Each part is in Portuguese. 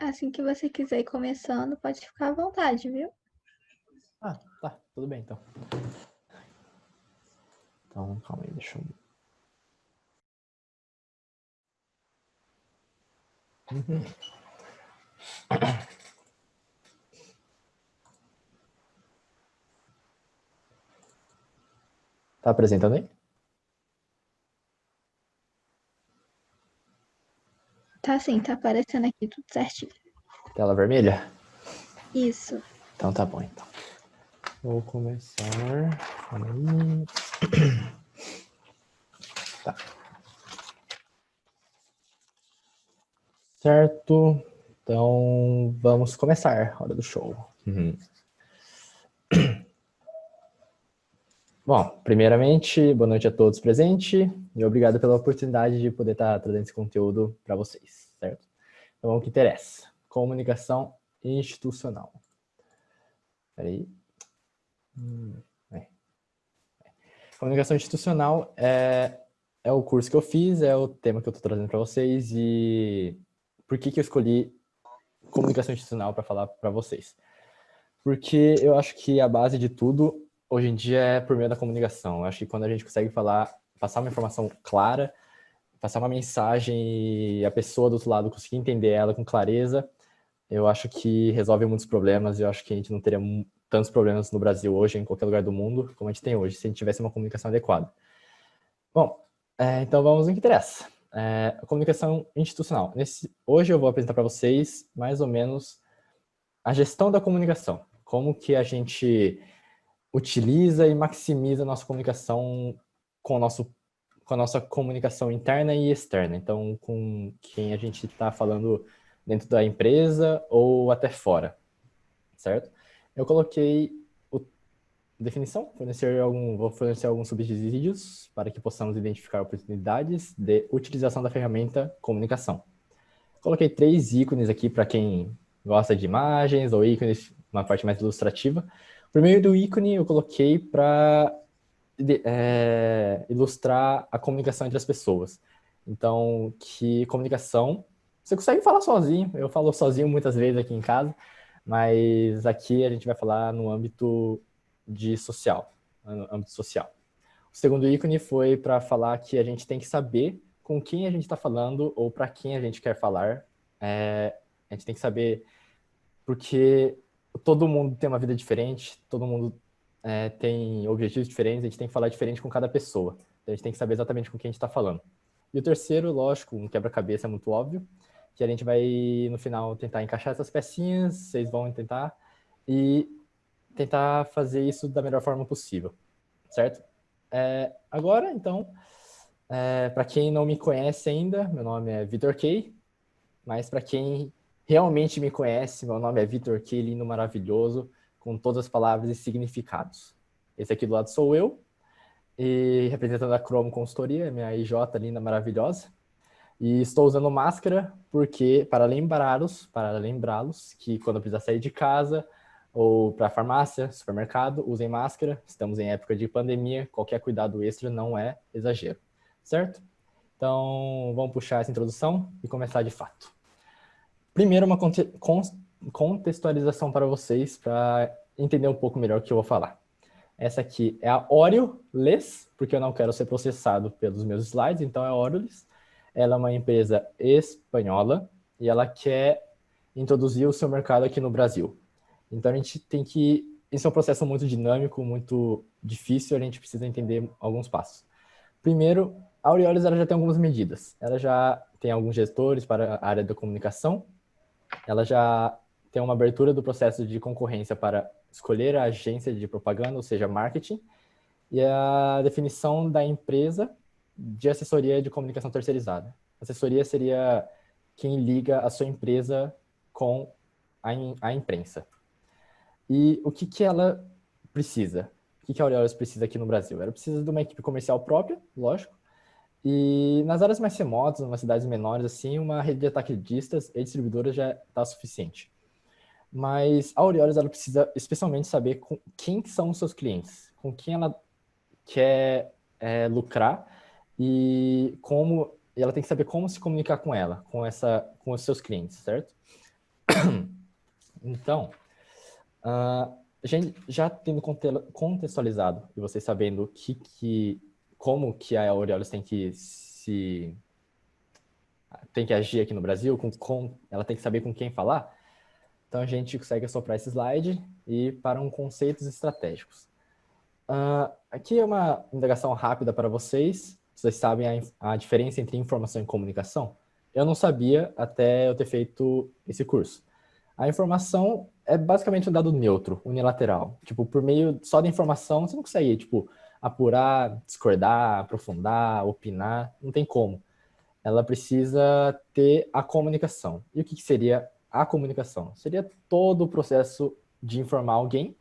Assim que você quiser ir começando, pode ficar à vontade, viu? Ah, tá, tudo bem então. Então, calma aí, deixa eu... Tá apresentando aí? Tá sim, tá aparecendo aqui tudo certinho. Tela vermelha? Isso. Então tá bom, então. Vou começar... Calma aí. Tá. Certo. Então, vamos começar. Hora do show. Bom, primeiramente, boa noite a todos presentes e obrigado pela oportunidade de poder estar trazendo esse conteúdo para vocês, certo? Então, vamos ao que interessa. Comunicação institucional. Peraí. É. Comunicação institucional é o curso que eu fiz, é o tema que eu estou trazendo para vocês e por que eu escolhi comunicação institucional para falar para vocês? Porque eu acho que a base de tudo, hoje em dia, é por meio da comunicação. Eu acho que quando a gente consegue falar, passar uma informação clara, passar uma mensagem e a pessoa do outro lado conseguir entender ela com clareza, eu acho que resolve muitos problemas. Eu acho que a gente não teria tantos problemas no Brasil hoje, em qualquer lugar do mundo, como a gente tem hoje, se a gente tivesse uma comunicação adequada. Bom, então vamos no que interessa. A comunicação institucional. Hoje eu vou apresentar para vocês, mais ou menos, a gestão da comunicação. Como que a gente utiliza e maximiza a nossa comunicação com, com a nossa comunicação interna e externa. Então, com quem a gente está falando dentro da empresa ou até fora, certo? Eu coloquei definição, vou fornecer alguns subsídios para que possamos identificar oportunidades de utilização da ferramenta comunicação. Coloquei 3 ícones aqui para quem gosta de imagens ou ícones, uma parte mais ilustrativa. O primeiro ícone eu coloquei para ilustrar a comunicação entre as pessoas. Então, que comunicação... Você consegue falar sozinho, eu falo sozinho muitas vezes aqui em casa, mas aqui a gente vai falar no âmbito social, no âmbito social. O segundo ícone foi para falar que a gente tem que saber com quem a gente está falando ou para quem a gente quer falar. A gente tem que saber porque todo mundo tem uma vida diferente, todo mundo tem objetivos diferentes, a gente tem que falar diferente com cada pessoa. Então a gente tem que saber exatamente com quem a gente está falando. E o terceiro, lógico, um quebra-cabeça é muito óbvio, que a gente vai, no final, tentar encaixar essas pecinhas, vocês vão tentar, e tentar fazer isso da melhor forma possível, certo? Agora, então, para quem não me conhece ainda, meu nome é Vitor Kay, mas para quem realmente me conhece, meu nome é Vitor Kay, lindo, maravilhoso, com todas as palavras e significados. Esse aqui do lado sou eu, e representando a Cromo Consultoria, minha IJ linda, maravilhosa. E estou usando máscara porque para lembrá-los que quando precisar sair de casa ou para farmácia, supermercado, usem máscara. Estamos em época de pandemia, qualquer cuidado extra não é exagero, certo? Então, vamos puxar essa introdução e começar de fato. Primeiro, uma contextualização para vocês, para entender um pouco melhor o que eu vou falar. Essa aqui é a Orioless, porque eu não quero ser processado pelos meus slides, então é a Orioless. Ela é uma empresa espanhola e ela quer introduzir o seu mercado aqui no Brasil. Então a gente tem que... Esse é um processo muito dinâmico, muito difícil, a gente precisa entender alguns passos. Primeiro, a Aureolis ela já tem algumas medidas. Ela já tem alguns gestores para a área da comunicação, ela já tem uma abertura do processo de concorrência para escolher a agência de propaganda, ou seja, marketing, e a definição da empresa de assessoria de comunicação terceirizada. Assessoria seria quem liga a sua empresa com a imprensa. E o que ela precisa? O que a Aureolis precisa aqui no Brasil? Ela precisa de uma equipe comercial própria, lógico, e nas áreas mais remotas, nas cidades menores, assim, uma rede de atacadistas e distribuidoras já está suficiente. Mas a Aureolis, ela precisa especialmente saber com quem são os seus clientes, com quem ela quer lucrar e ela tem que saber como se comunicar com ela, com os seus clientes, certo? Então, a gente já tendo contextualizado e vocês sabendo como que a Aureolus tem que agir aqui no Brasil, ela tem que saber com quem falar, então a gente consegue assoprar esse slide e ir para conceitos estratégicos. Aqui é uma indagação rápida para vocês. Vocês sabem a diferença entre informação e comunicação? Eu não sabia até eu ter feito esse curso. A informação é basicamente um dado neutro, unilateral. Tipo, por meio só da informação, você não consegue, tipo, apurar, discordar, aprofundar, opinar, não tem como. Ela precisa ter a comunicação. E o que seria a comunicação? Seria todo o processo de informar alguém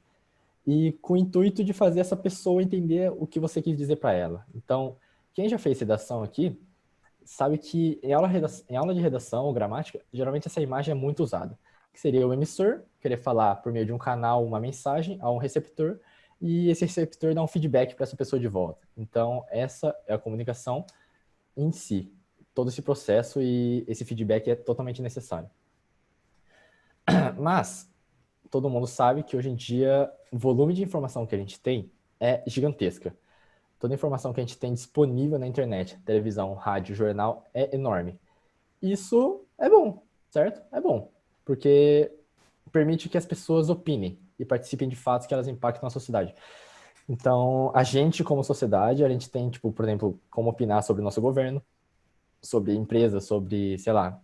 e com o intuito de fazer essa pessoa entender o que você quis dizer para ela. Então, quem já fez redação aqui, sabe que em aula de redação ou gramática, geralmente essa imagem é muito usada. Que seria o emissor querer falar por meio de um canal uma mensagem a um receptor e esse receptor dá um feedback para essa pessoa de volta. Então, essa é a comunicação em si. Todo esse processo e esse feedback é totalmente necessário. Mas, todo mundo sabe que hoje em dia o volume de informação que a gente tem é gigantesca. Toda a informação que a gente tem disponível na internet, televisão, rádio, jornal, é enorme. Isso é bom, certo? É bom, porque permite que as pessoas opinem e participem de fatos que elas impactam a sociedade. Então, a gente, como sociedade, a gente tem, tipo, por exemplo, como opinar sobre o nosso governo, sobre empresas, sobre, sei lá,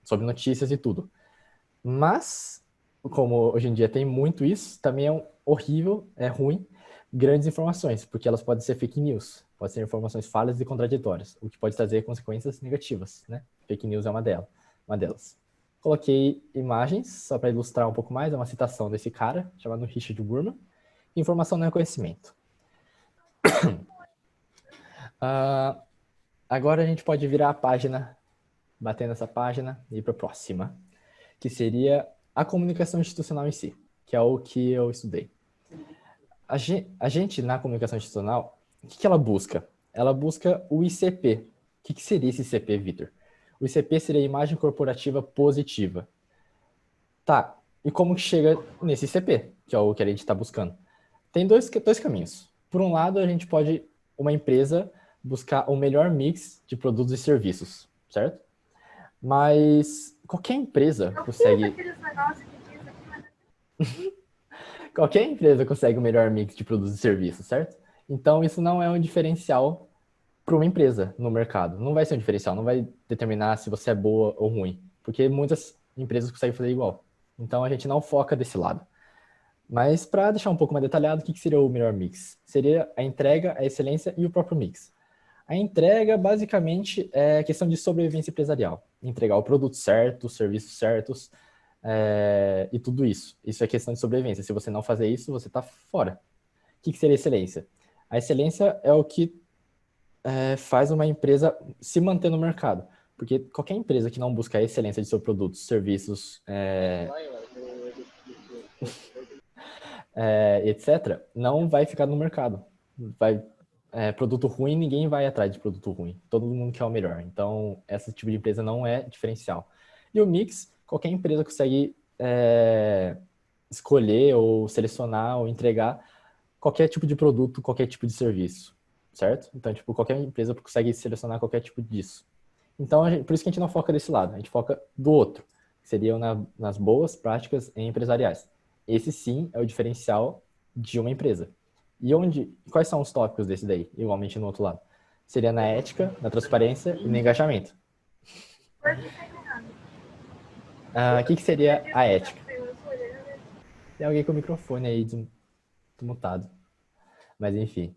sobre notícias e tudo. Mas, como hoje em dia tem muito isso, também é horrível, é ruim, grandes informações, porque elas podem ser fake news, podem ser informações falhas e contraditórias, o que pode trazer consequências negativas, né? Fake news é uma delas. Coloquei imagens, só para ilustrar um pouco mais, é uma citação desse cara, chamado Richard Burman. Informação não é conhecimento. Agora a gente pode virar a página, bater nessa página e ir para a próxima, que seria a comunicação institucional em si, que é o que eu estudei. A gente, na comunicação institucional, o que ela busca? Ela busca o ICP. O que seria esse ICP, Vitor? O ICP seria a imagem corporativa positiva. Tá, e como que chega nesse ICP, que é o que a gente está buscando? Tem dois caminhos. Por um lado, a gente pode, uma empresa, buscar o melhor mix de produtos e serviços, certo? Mas qualquer empresa consegue... Qualquer empresa consegue o melhor mix de produtos e serviços, certo? Então, isso não é um diferencial para uma empresa no mercado. Não vai ser um diferencial, não vai determinar se você é boa ou ruim, porque muitas empresas conseguem fazer igual. Então, a gente não foca desse lado. Mas, para deixar um pouco mais detalhado, o que seria o melhor mix? Seria a entrega, a excelência e o próprio mix. A entrega, basicamente, é questão de sobrevivência empresarial. Entregar o produto certo, os serviços certos, e tudo isso. Isso é questão de sobrevivência. Se você não fazer isso, você está fora. O que seria excelência? A excelência é o que faz uma empresa se manter no mercado. Porque qualquer empresa que não busca a excelência de seus produtos, serviços, etc., não vai ficar no mercado. Produto ruim, ninguém vai atrás de produto ruim. Todo mundo quer o melhor. Então, esse tipo de empresa não é diferencial. E o mix, qualquer empresa consegue escolher ou selecionar ou entregar qualquer tipo de produto, qualquer tipo de serviço, certo? Então, tipo, qualquer empresa consegue selecionar qualquer tipo disso. Então, por isso que a gente não foca desse lado, a gente foca do outro, que seriam nas boas práticas empresariais. Esse sim é o diferencial de uma empresa. E quais são os tópicos desse daí, igualmente no outro lado? Seria na ética, na transparência e no engajamento. O que seria a ética? Tem alguém com o microfone aí desmutado. Mas enfim.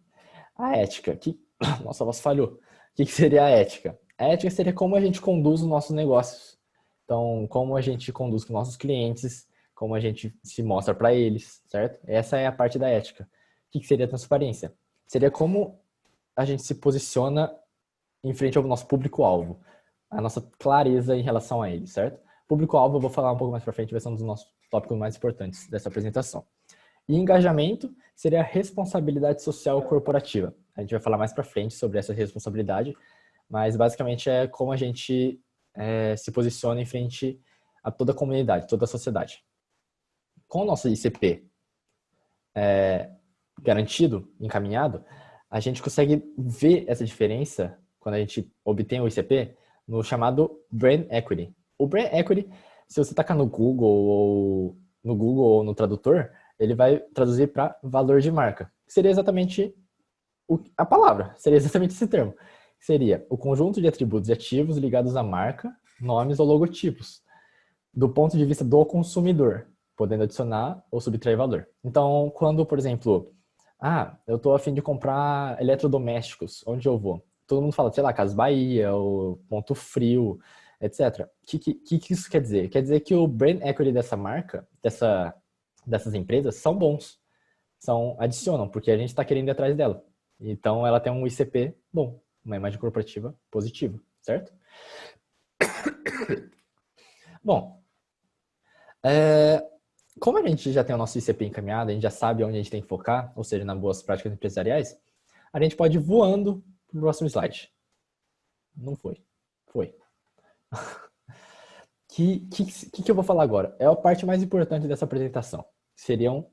A ética. Nossa, a voz falhou. O que seria a ética? A ética seria como a gente conduz os nossos negócios. Então, como a gente conduz com nossos clientes, como a gente se mostra para eles, certo? Essa é a parte da ética. O que seria a transparência? Seria como a gente se posiciona em frente ao nosso público-alvo. A nossa clareza em relação a ele, certo? Público-alvo, eu vou falar um pouco mais para frente, vai ser um dos nossos tópicos mais importantes dessa apresentação. E engajamento seria a responsabilidade social corporativa. A gente vai falar mais para frente sobre essa responsabilidade, mas basicamente é como a gente se posiciona em frente a toda a comunidade, toda a sociedade. Com o nosso ICP garantido, encaminhado, a gente consegue ver essa diferença quando a gente obtém o ICP no chamado Brand Equity. O Brand Equity, se você tacar no Google ou no tradutor, ele vai traduzir para valor de marca. Seria exatamente a palavra, seria exatamente esse termo. Seria o conjunto de atributos e ativos ligados à marca, nomes ou logotipos, do ponto de vista do consumidor, podendo adicionar ou subtrair valor. Então, quando, por exemplo, eu estou a fim de comprar eletrodomésticos, onde eu vou? Todo mundo fala, sei lá, Casas Bahia, ou Ponto Frio, etc. O que isso quer dizer? Quer dizer que o brand equity dessa marca, dessas empresas, são bons. Adicionam, porque a gente está querendo ir atrás dela. Então, ela tem um ICP bom, uma imagem corporativa positiva, certo? Bom, como a gente já tem o nosso ICP encaminhado, a gente já sabe onde a gente tem que focar, ou seja, nas boas práticas empresariais, a gente pode ir voando para o próximo slide. Não foi. Foi. Que eu vou falar agora? É a parte mais importante dessa apresentação. Seriam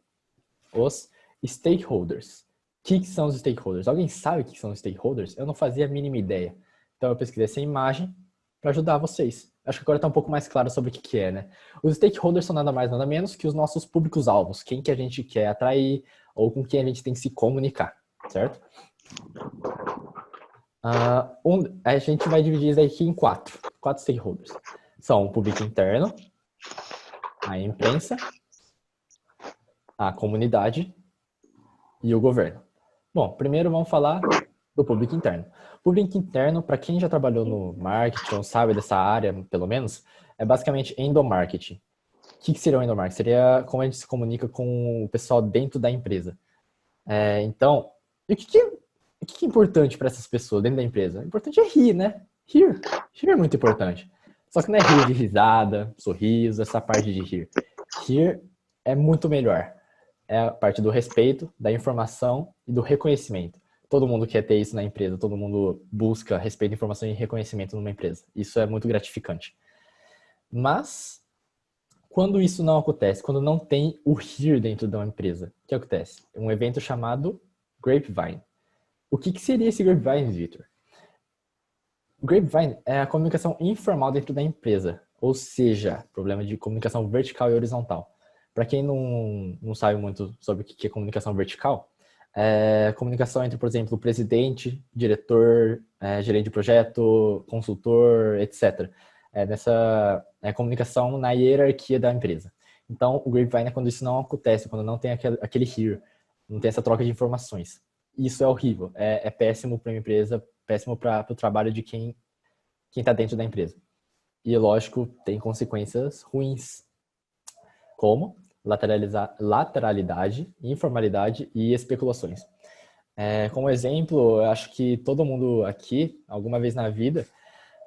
os stakeholders. O que são os stakeholders? Alguém sabe o que são os stakeholders? Eu não fazia a mínima ideia. Então eu pesquisei essa imagem para ajudar vocês. Acho que agora está um pouco mais claro sobre o que é, né? Os stakeholders são nada mais, nada menos que os nossos públicos-alvos. Quem que a gente quer atrair ou com quem a gente tem que se comunicar, certo? A gente vai dividir isso aqui em quatro stakeholders. São o público interno, a imprensa, a comunidade e o governo. Bom, primeiro vamos falar do público interno. Público interno, para quem já trabalhou no marketing ou sabe dessa área, pelo menos, é basicamente endomarketing. O que seria o endomarketing? Seria como a gente se comunica com o pessoal dentro da empresa. Então, e o que é importante para essas pessoas dentro da empresa? O importante é rir, né? Rir é muito importante. Só que não é rir de risada, sorriso, essa parte de rir. Rir é muito melhor. É a parte do respeito, da informação e do reconhecimento. Todo mundo quer ter isso na empresa, todo mundo busca respeito, informação e reconhecimento numa empresa. Isso é muito gratificante. Mas, quando isso não acontece, quando não tem o rir dentro de uma empresa, o que acontece? Um evento chamado Grapevine. O que seria esse Grapevine, Victor? Grapevine é a comunicação informal dentro da empresa, ou seja, problema de comunicação vertical e horizontal. Para quem não sabe muito sobre o que é comunicação vertical, é comunicação entre, por exemplo, o presidente, diretor, gerente de projeto, consultor, etc. É comunicação na hierarquia da empresa. Então, o Grapevine é quando isso não acontece, quando não tem aquele hear, não tem essa troca de informações. Isso é horrível, é péssimo para a empresa, péssimo para o trabalho de quem está dentro da empresa. E, lógico, tem consequências ruins, como lateralidade, informalidade e especulações. Como exemplo, eu acho que todo mundo aqui, alguma vez na vida,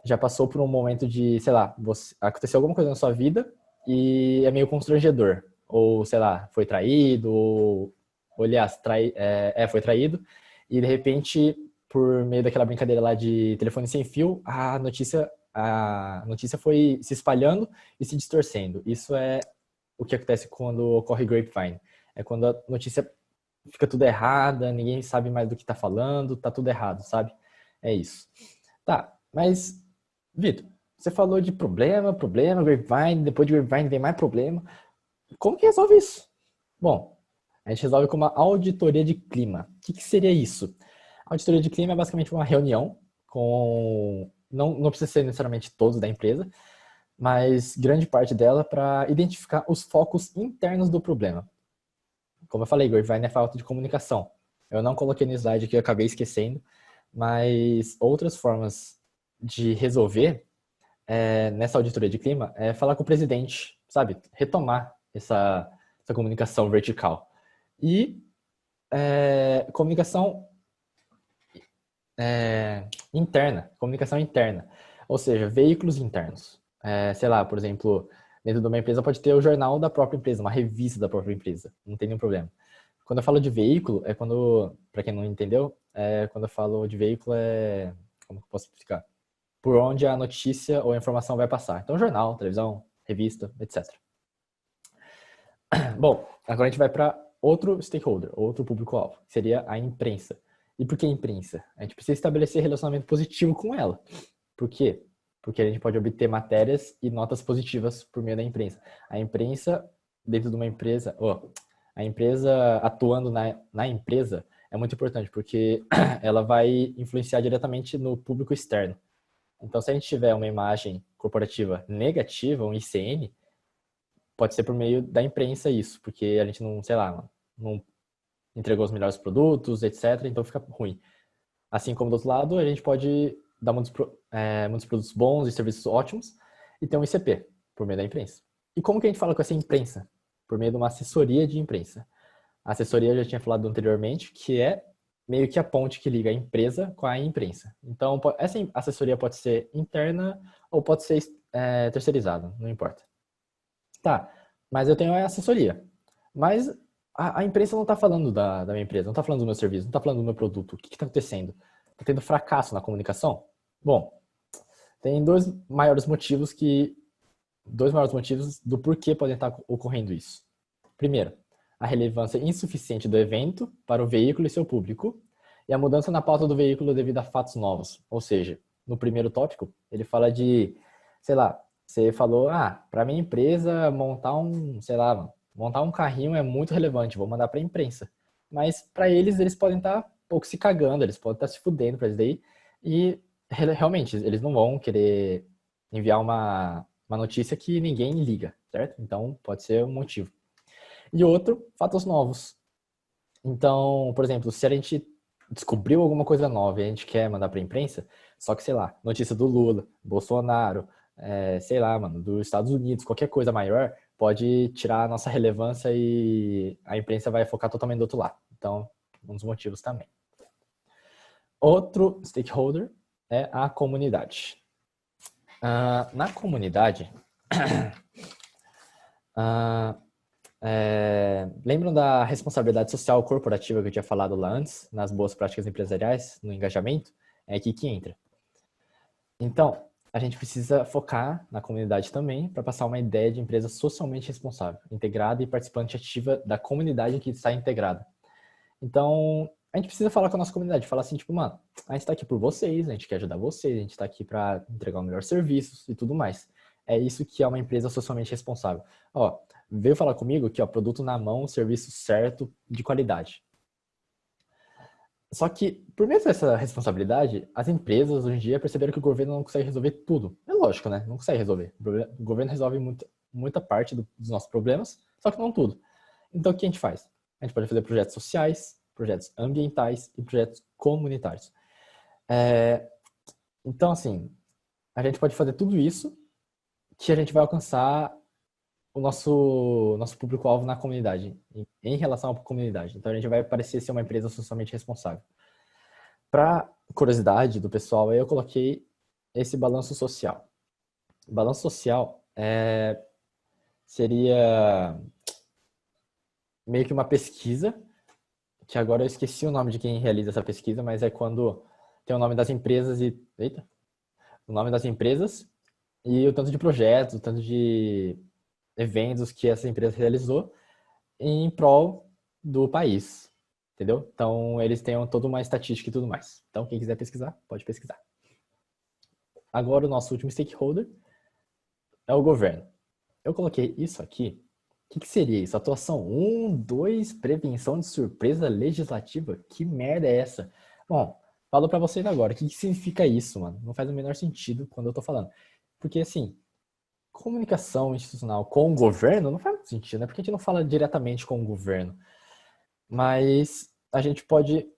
já passou por um momento de, sei lá, aconteceu alguma coisa na sua vida e é meio constrangedor. Ou, sei lá, foi traído, ou aliás, foi traído, e de repente, por meio daquela brincadeira lá de telefone sem fio, a notícia foi se espalhando e se distorcendo. Isso é o que acontece quando ocorre Grapevine. É quando a notícia fica tudo errada, ninguém sabe mais do que tá falando, tá tudo errado, sabe? É isso. Tá, mas, Vitor, você falou de problema, Grapevine, depois de Grapevine vem mais problema. Como que resolve isso? Bom, a gente resolve com uma auditoria de clima. O que seria isso? A auditoria de clima é basicamente uma reunião com... Não precisa ser necessariamente todos da empresa, mas grande parte dela para identificar os focos internos do problema. Como eu falei, Grapevine é falta de comunicação. Eu não coloquei no slide aqui, eu acabei esquecendo, mas outras formas de resolver nessa auditoria de clima é falar com o presidente, sabe? Retomar essa comunicação vertical. E comunicação comunicação interna, ou seja, veículos internos. Sei lá, por exemplo, dentro de uma empresa pode ter o jornal da própria empresa, uma revista da própria empresa, não tem nenhum problema. Quando eu falo de veículo, para quem não entendeu, quando eu falo de veículo como que eu posso explicar? Por onde a notícia ou a informação vai passar. Então, jornal, televisão, revista, etc. Bom, agora a gente vai para outro stakeholder, outro público-alvo, que seria a imprensa. E por que a imprensa? A gente precisa estabelecer relacionamento positivo com ela. Por quê? Porque a gente pode obter matérias e notas positivas por meio da imprensa. A imprensa, dentro de uma empresa, a empresa atuando na empresa é muito importante, porque ela vai influenciar diretamente no público externo. Então, se a gente tiver uma imagem corporativa negativa, um ICN, pode ser por meio da imprensa isso, porque a gente não, sei lá, não entregou os melhores produtos, etc., então fica ruim. Assim como do outro lado, a gente pode dar muitos produtos bons e serviços ótimos e ter um ICP por meio da imprensa. E como que a gente fala com essa imprensa? Por meio de uma assessoria de imprensa. A assessoria eu já tinha falado anteriormente, que é meio que a ponte que liga a empresa com a imprensa. Então, essa assessoria pode ser interna ou pode ser terceirizada, não importa. Tá, mas eu tenho a assessoria. Mas a imprensa não está falando da minha empresa, não está falando do meu serviço, não está falando do meu produto. O que está acontecendo? Está tendo fracasso na comunicação? Bom, tem dois maiores motivos do porquê podem estar ocorrendo isso. Primeiro, a relevância insuficiente do evento para o veículo e seu público, e a mudança na pauta do veículo devido a fatos novos. Ou seja, no primeiro tópico, ele fala de, sei lá, você falou, para minha empresa montar montar um carrinho é muito relevante, vou mandar para a imprensa. Mas para eles podem estar um pouco se cagando, eles podem estar se fudendo para isso daí, e realmente, eles não vão querer enviar uma notícia que ninguém liga, certo? Então, pode ser um motivo. E outro, fatos novos. Então, por exemplo, se a gente descobriu alguma coisa nova e a gente quer mandar para a imprensa, só que, sei lá, notícia do Lula, Bolsonaro, sei lá, mano, dos Estados Unidos, qualquer coisa maior, pode tirar a nossa relevância e a imprensa vai focar totalmente do outro lado. Então, um dos motivos também. Outro stakeholder é a comunidade. Na comunidade, lembram da responsabilidade social corporativa que eu tinha falado lá antes, nas boas práticas empresariais, no engajamento? É aqui que entra. Então, a gente precisa focar na comunidade também para passar uma ideia de empresa socialmente responsável, integrada e participante ativa da comunidade que está integrada. Então, a gente precisa falar com a nossa comunidade, falar assim, tipo, mano, a gente está aqui por vocês, a gente quer ajudar vocês, a gente está aqui para entregar o melhor serviço e tudo mais. É isso que é uma empresa socialmente responsável. Ó, veio falar comigo que, ó, produto na mão, serviço certo, de qualidade. Só que, por meio dessa responsabilidade, as empresas hoje em dia perceberam que o governo não consegue resolver tudo. É lógico, né? Não consegue resolver. O governo resolve muita parte dos nossos problemas, só que não tudo. Então, o que a gente faz? A gente pode fazer projetos sociais, projetos ambientais e projetos comunitários. Então, assim, a gente pode fazer tudo isso que a gente vai alcançar o nosso público-alvo na comunidade, em relação à comunidade. Então, a gente vai parecer ser uma empresa socialmente responsável. Para curiosidade do pessoal, eu coloquei esse balanço social. O balanço social seria meio que uma pesquisa, que agora eu esqueci o nome de quem realiza essa pesquisa, mas é quando tem o nome das empresas o nome das empresas e o tanto de projetos, o tanto de eventos que essa empresa realizou em prol do país, entendeu? Então, eles têm toda uma estatística e tudo mais. Então, quem quiser pesquisar, pode pesquisar. Agora, o nosso último stakeholder é o governo. Eu coloquei isso aqui. O que seria isso? Atuação 1, 2, prevenção de surpresa legislativa? Que merda é essa? Bom, falo pra vocês agora. O que significa isso, mano? Não faz o menor sentido quando eu tô falando. Porque, assim, comunicação institucional com o governo não faz muito sentido, né? Porque a gente não fala diretamente com o governo. Mas a gente pode,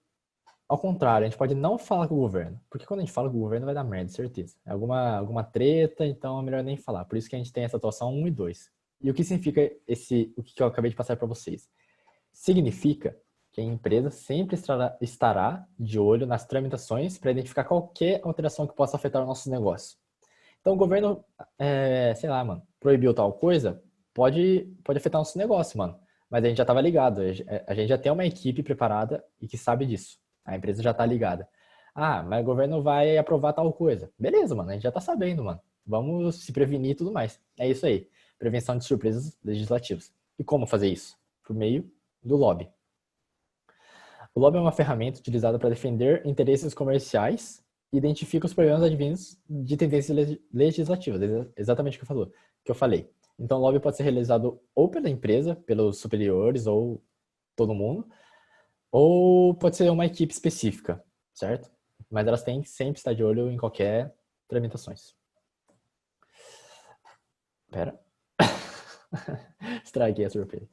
ao contrário, a gente pode não falar com o governo. Porque quando a gente fala com o governo vai dar merda, certeza. É alguma treta, então é melhor nem falar. Por isso que a gente tem essa atuação 1 e 2. E o que significa o que eu acabei de passar para vocês? Significa que a empresa sempre estará de olho nas tramitações para identificar qualquer alteração que possa afetar o nosso negócio. Então, o governo, sei lá, mano, proibiu tal coisa, pode afetar nosso negócio, mano. Mas a gente já estava ligado, a gente já tem uma equipe preparada e que sabe disso. A empresa já está ligada. Ah, mas o governo vai aprovar tal coisa. Beleza, mano, a gente já tá sabendo, mano. Vamos se prevenir e tudo mais. É isso aí. Prevenção de surpresas legislativas. E como fazer isso? Por meio do lobby. O lobby é uma ferramenta utilizada para defender interesses comerciais e identifica os problemas advindos de tendências legislativas. Exatamente o que eu falei. Então, o lobby pode ser realizado ou pela empresa, pelos superiores ou todo mundo, ou pode ser uma equipe específica, certo? Mas elas têm que sempre estar de olho em qualquer tramitações. Pera. Estraguei a surpresa.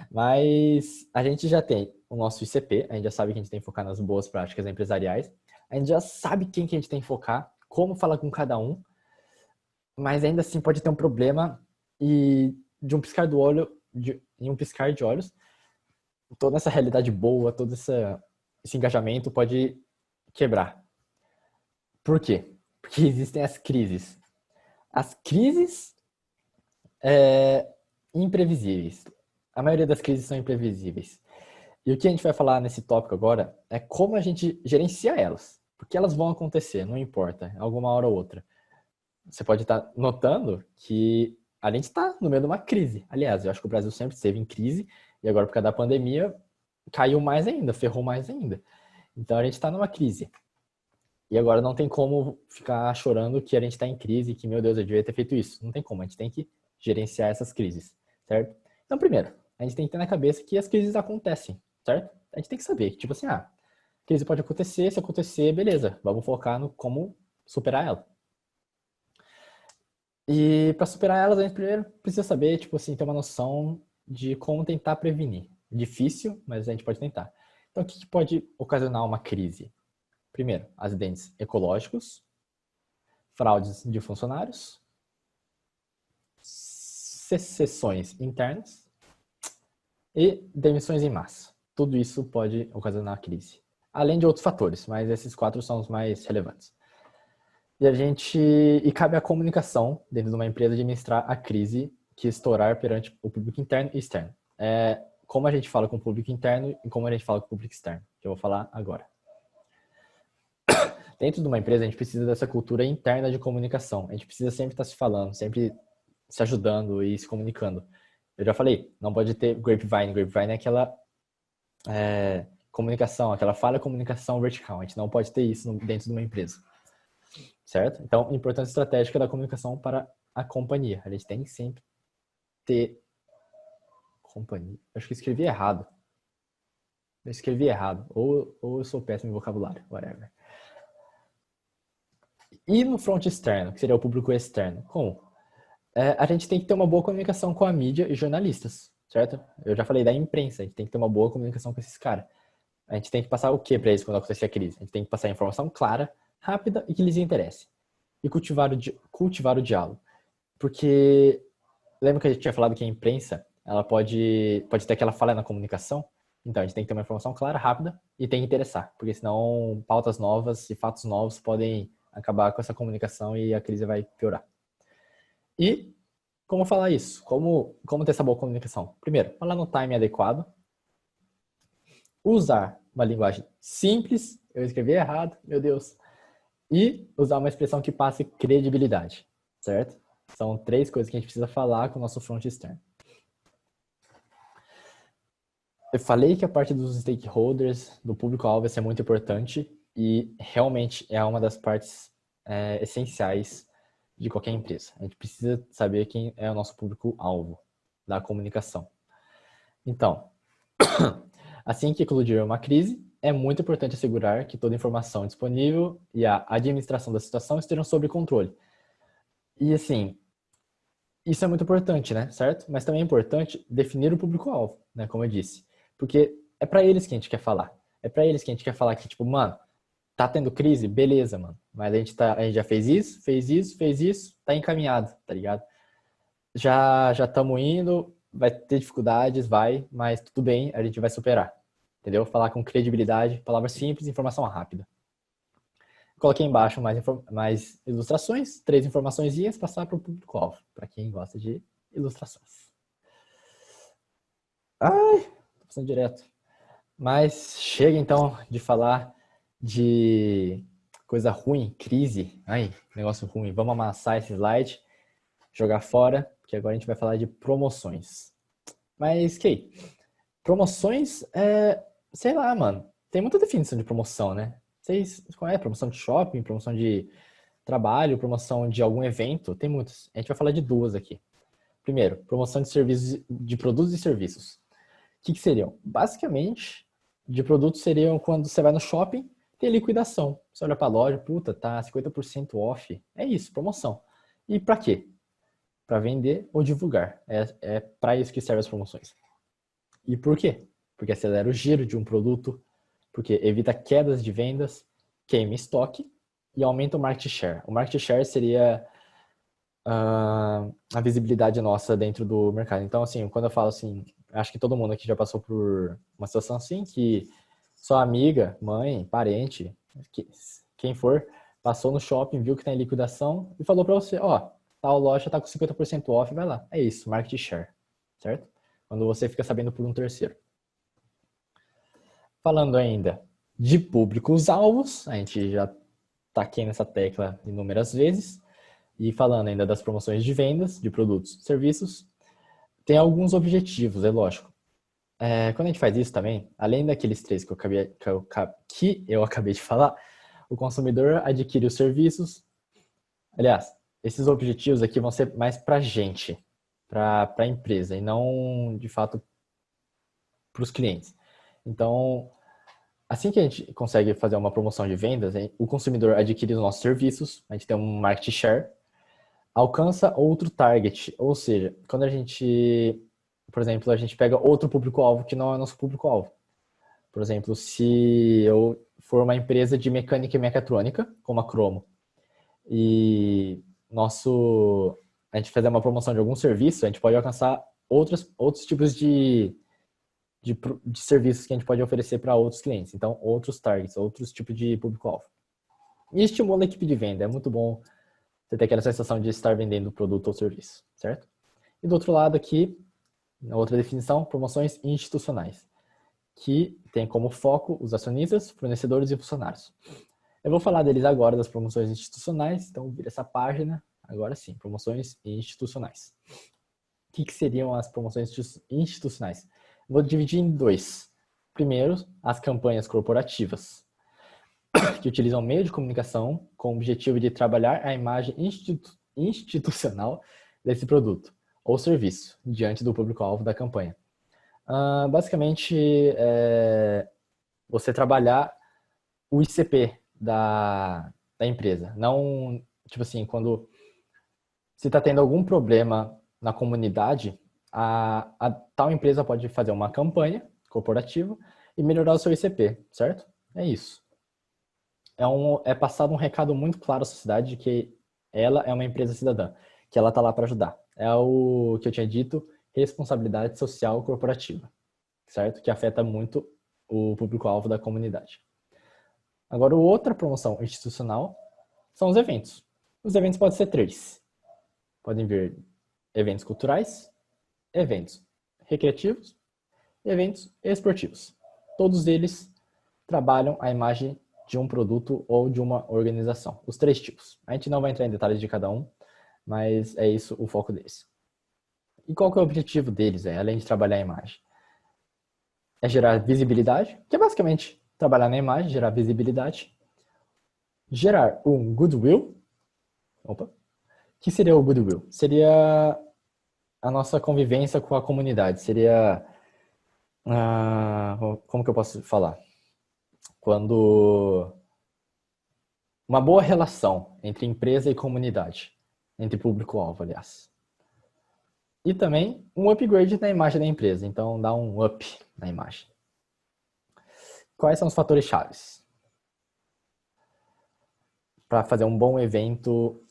Mas a gente já tem o nosso ICP, a gente já sabe que a gente tem que focar nas boas práticas empresariais, a gente já sabe quem que a gente tem que focar, como falar com cada um, mas ainda assim pode ter um problema e de um piscar do olho, em um piscar de olhos, toda essa realidade boa, todo esse engajamento pode quebrar. Por quê? Porque existem as crises. As crises imprevisíveis. A maioria das crises são imprevisíveis. E o que a gente vai falar nesse tópico agora é como a gente gerencia elas. Porque elas vão acontecer, não importa, alguma hora ou outra. Você pode estar notando que a gente está no meio de uma crise. Aliás, eu acho que o Brasil sempre esteve em crise e agora, por causa da pandemia, caiu mais ainda, ferrou mais ainda. Então a gente está numa crise. E agora não tem como ficar chorando que a gente está em crise, que, meu Deus, eu devia ter feito isso. Não tem como, a gente tem que gerenciar essas crises, certo? Então, primeiro, a gente tem que ter na cabeça que as crises acontecem, certo? A gente tem que saber que, tipo assim, crise pode acontecer, se acontecer, beleza, vamos focar no como superar ela. E para superar elas, a gente primeiro precisa saber, tipo assim, ter uma noção de como tentar prevenir. Difícil, mas a gente pode tentar. Então, o que pode ocasionar uma crise? Primeiro, acidentes ecológicos, fraudes de funcionários, secessões internas e demissões em massa. Tudo isso pode ocasionar crise. Além de outros fatores, mas esses 4 são os mais relevantes. E cabe à comunicação dentro de uma empresa administrar a crise que estourar perante o público interno e externo. Como a gente fala com o público interno e como a gente fala com o público externo, que eu vou falar agora. Dentro de uma empresa, a gente precisa dessa cultura interna de comunicação. A gente precisa sempre estar se falando, sempre se ajudando e se comunicando. Eu já falei, não pode ter grapevine. Grapevine é aquela comunicação, aquela falha comunicação vertical. A gente não pode ter isso dentro de uma empresa. Certo? Então, importância estratégica da comunicação para a companhia. A gente tem que sempre ter companhia. Acho que eu escrevi errado. Eu escrevi errado. Ou eu sou péssimo em vocabulário. Whatever. E no front externo, que seria o público externo? Como? A gente tem que ter uma boa comunicação com a mídia e jornalistas, certo? Eu já falei da imprensa, a gente tem que ter uma boa comunicação com esses caras. A gente tem que passar o que para eles quando acontecer a crise? A gente tem que passar informação clara, rápida e que lhes interesse. E cultivar o diálogo. Porque lembra que a gente tinha falado que a imprensa ela pode ter aquela falha na comunicação? Então, a gente tem que ter uma informação clara, rápida e tem que interessar. Porque senão pautas novas e fatos novos podem acabar com essa comunicação e a crise vai piorar. E como falar isso? Como ter essa boa comunicação? Primeiro, falar no time adequado. Usar uma linguagem simples. Eu escrevi errado, meu Deus. E usar uma expressão que passe credibilidade, certo? São 3 coisas que a gente precisa falar com o nosso front externo. Eu falei que a parte dos stakeholders, do público-alvo, vai ser muito importante e realmente é uma das partes essenciais de qualquer empresa. A gente precisa saber quem é o nosso público-alvo da comunicação. Então, assim que eclodir uma crise, é muito importante assegurar que toda a informação disponível e a administração da situação estejam sob controle. E assim, isso é muito importante, né? Certo? Mas também é importante definir o público-alvo, né? Como eu disse. Porque é para eles que a gente quer falar. É para eles que a gente quer falar que, tipo, mano, tá tendo crise? Beleza, mano. Mas a gente já fez isso, tá encaminhado, tá ligado? Já estamos indo, vai ter dificuldades, mas tudo bem, a gente vai superar. Entendeu? Falar com credibilidade, palavras simples, informação rápida. Coloquei embaixo mais ilustrações, 3 informaçõezinhas, passar para o público-alvo, para quem gosta de ilustrações. Ai, tô passando direto. Mas chega então de falar de coisa ruim, crise, ai, negócio ruim, vamos amassar esse slide, jogar fora, que agora a gente vai falar de promoções. Mas, Kay, promoções, sei lá, mano, tem muita definição de promoção, né? Vocês conhecem promoção de shopping, promoção de trabalho, promoção de algum evento? Tem muitas. A gente vai falar de duas aqui. Primeiro, promoção de serviços, de produtos e serviços. O que seriam? Basicamente, de produtos seriam quando você vai no shopping, tem liquidação. Você olha para a loja, puta, tá 50% off. É isso, promoção. E para quê? Para vender ou divulgar. É para isso que servem as promoções. E por quê? Porque acelera o giro de um produto, porque evita quedas de vendas, queima estoque e aumenta o market share. O market share seria a visibilidade nossa dentro do mercado. Então, assim, quando eu falo assim, acho que todo mundo aqui já passou por uma situação assim, que sua amiga, mãe, parente, quem for, passou no shopping, viu que tá em liquidação e falou para você, ó, tal loja tá com 50% off, vai lá. É isso, market share, certo? Quando você fica sabendo por um terceiro. Falando ainda de públicos-alvos, a gente já taquei nessa tecla inúmeras vezes, e falando ainda das promoções de vendas de produtos e serviços, tem alguns objetivos, é lógico. Quando a gente faz isso também, além daqueles três que eu acabei de falar, o consumidor adquire os serviços. Aliás, esses objetivos aqui vão ser mais para a gente, para a empresa, e não, de fato, para os clientes. Então, assim que a gente consegue fazer uma promoção de vendas, o consumidor adquire os nossos serviços, a gente tem um market share, alcança outro target, ou seja, quando a gente, por exemplo, a gente pega outro público-alvo que não é nosso público-alvo. Por exemplo, se eu for uma empresa de mecânica e mecatrônica, como a Cromo, e a gente fazer uma promoção de algum serviço, a gente pode alcançar outros tipos de serviços que a gente pode oferecer para outros clientes. Então, outros targets, outros tipos de público-alvo. E estimula a equipe de venda. É muito bom você ter aquela sensação de estar vendendo produto ou serviço, certo? E do outro lado aqui, na outra definição, promoções institucionais, que tem como foco os acionistas, fornecedores e funcionários. Eu vou falar deles agora, das promoções institucionais, então vira essa página, agora sim, promoções institucionais. O que seriam as promoções institucionais? Vou dividir em dois. Primeiro, as campanhas corporativas, que utilizam meio de comunicação com o objetivo de trabalhar a imagem institucional desse produto ou serviço diante do público-alvo da campanha. Basicamente, você trabalhar o ICP da empresa. Não, tipo assim, quando se está tendo algum problema na comunidade, a tal empresa pode fazer uma campanha corporativa e melhorar o seu ICP, certo? É isso. É passado um recado muito claro à sociedade de que ela é uma empresa cidadã, que ela está lá para ajudar. É o que eu tinha dito, responsabilidade social corporativa, certo? Que afeta muito o público-alvo da comunidade. Agora, outra promoção institucional são os eventos. Os eventos podem ser três. Podem vir eventos culturais, eventos recreativos e eventos esportivos. Todos eles trabalham a imagem de um produto ou de uma organização. Os três tipos. A gente não vai entrar em detalhes de cada um, mas é isso o foco deles. E qual que é o objetivo deles, além de trabalhar a imagem? É gerar visibilidade, que é basicamente trabalhar na imagem, gerar visibilidade. Gerar um goodwill. Opa. Que seria o goodwill? Seria a nossa convivência com a comunidade. Seria... como que eu posso falar? Quando uma boa relação entre empresa e comunidade, entre público-alvo, aliás. E também um upgrade na imagem da empresa, então dá um up na imagem. Quais são os fatores chaves para fazer um bom evento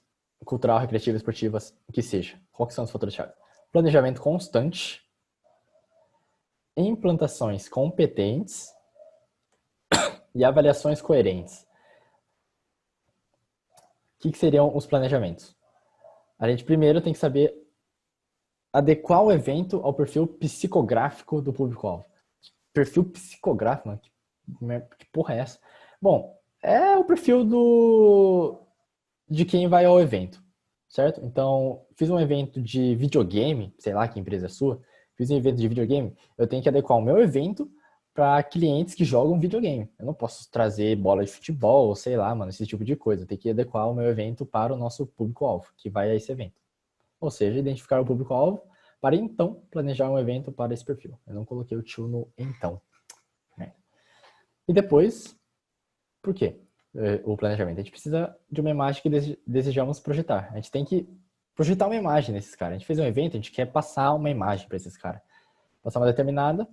cultural, recreativo, esportivo, que seja? Quais são os fatores chaves? Planejamento constante, implantações competentes e avaliações coerentes. O que seriam os planejamentos? A gente primeiro tem que saber adequar o evento ao perfil psicográfico do público-alvo. Perfil psicográfico, mano? Que porra é essa? Bom, é o perfil de quem vai ao evento, certo? Então, fiz um evento de videogame, sei lá que empresa é sua, fiz um evento de videogame, eu tenho que adequar o meu evento para clientes que jogam videogame. Eu não posso trazer bola de futebol, sei lá, mano, esse tipo de coisa. Eu tenho que adequar o meu evento para o nosso público-alvo, que vai a esse evento. Ou seja, identificar o público-alvo para então planejar um evento para esse perfil. Eu não coloquei o tio no então, né? E depois, por quê? O planejamento. A gente precisa de uma imagem que desejamos projetar. A gente tem que projetar uma imagem nesses caras. A gente fez um evento, a gente quer passar uma imagem para esses caras. Passar uma determinada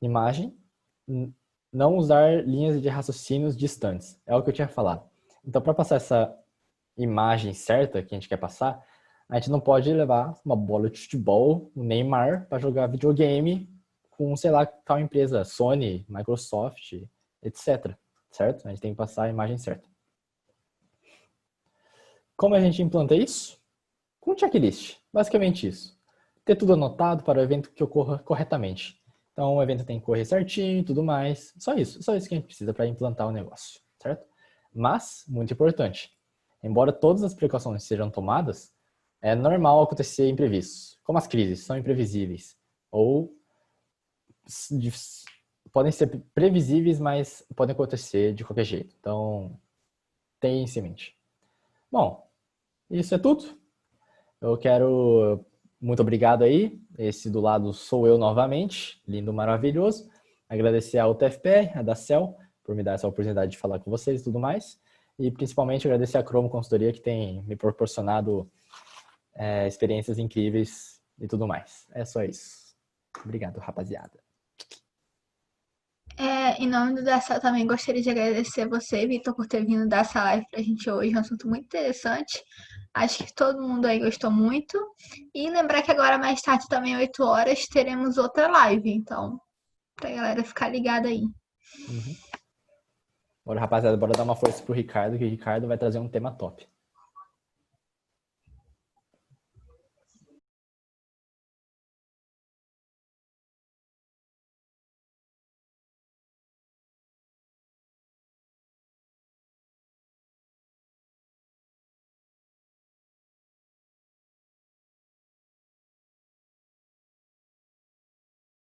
imagem, não usar linhas de raciocínios distantes. É o que eu tinha falado. Então, para passar essa imagem certa que a gente quer passar, a gente não pode levar uma bola de futebol, o Neymar, para jogar videogame com, sei lá, tal empresa, Sony, Microsoft, etc. Certo? A gente tem que passar a imagem certa. Como a gente implanta isso? Com um checklist. Basicamente isso. Ter tudo anotado para o evento que ocorra corretamente. Então, o evento tem que correr certinho e tudo mais. Só isso que a gente precisa para implantar o negócio, certo? Mas, muito importante, embora todas as precauções sejam tomadas, é normal acontecer imprevistos. Como as crises são imprevisíveis. Ou podem ser previsíveis, mas podem acontecer de qualquer jeito. Então, tenha isso em mente. Bom, isso é tudo. Eu quero... Muito obrigado aí. Esse do lado sou eu novamente. Lindo, maravilhoso. Agradecer ao TFPR, a da Cell, por me dar essa oportunidade de falar com vocês e tudo mais. E principalmente agradecer a Cromo Consultoria, que tem me proporcionado experiências incríveis e tudo mais. É só isso. Obrigado, rapaziada. Em nome do Daçal, também gostaria de agradecer você, Vitor, por ter vindo dar essa live pra gente hoje. É um assunto muito interessante. Acho que todo mundo aí gostou muito. E lembrar que agora, mais tarde, também, 8 horas, teremos outra live. Então, pra galera ficar ligada aí. Uhum. Bora, rapaziada, bora dar uma força pro Ricardo, que o Ricardo vai trazer um tema top.